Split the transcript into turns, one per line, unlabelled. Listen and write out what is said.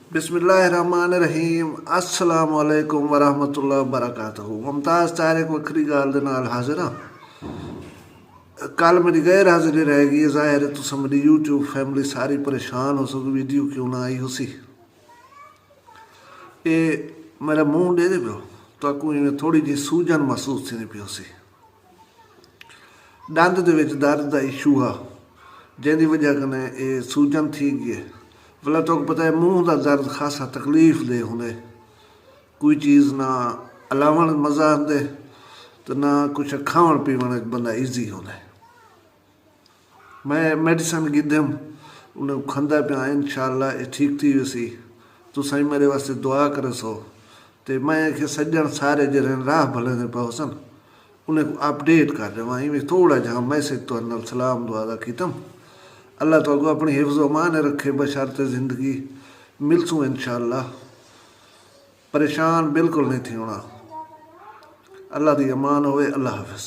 बिस्मिल्लाहिर्रहमानिर्रहीम अस्सलाम वालेकुम वरहमतुल्लाहि वबरकातुहू। मुमताज़ तारिक वक्री गाल दे नाल हाजिर हाँ। कल मेरी गैर हाजिरी रह गई। ज़ाहिर है तुस मेरी यूट्यूब फैमिली सारी परेशान हो सको, वीडियो क्यों ना आई हो सी। ये मेरा मुँह दे दे पियो ताकू इवें थोड़ी जी सूजन महसूस थी पियो सी। दंद दे विच दर्द का इशू आ जिंदी वजह कने ये सूजन थी गई है। भला तो पता है मुँह का दर्द खासा तकलीफ दे होंगे, कोई चीज़ ना अलावण मज़ा आंदे तो ना कुछ खावन पीवन बंदा ईजी होंगे। मैं मेडिसन गिदम उन्हें खांदा पिया, इंशाअल्लाह ये ठीक थी वैसी। तुसां मेरे वास्ते दुआ करे सो तो मैं कि सज्जन सारे जरे राह भले ने पहुँचन उन्हें अपडेट कर देवां। इवें थोड़ा जहाँ मैसेज तो नाल सलाम दुआ दा कीतम। अल्लाह तो अपनी हिफ्ज़ अमान रखे बशर्ते ज़िंदगी मिलसूँ इंशाअल्लाह। परेशान बिल्कुल नहीं थी होना। अल्लाह दी अमान होवे। अल्लाह हाफ़िज़।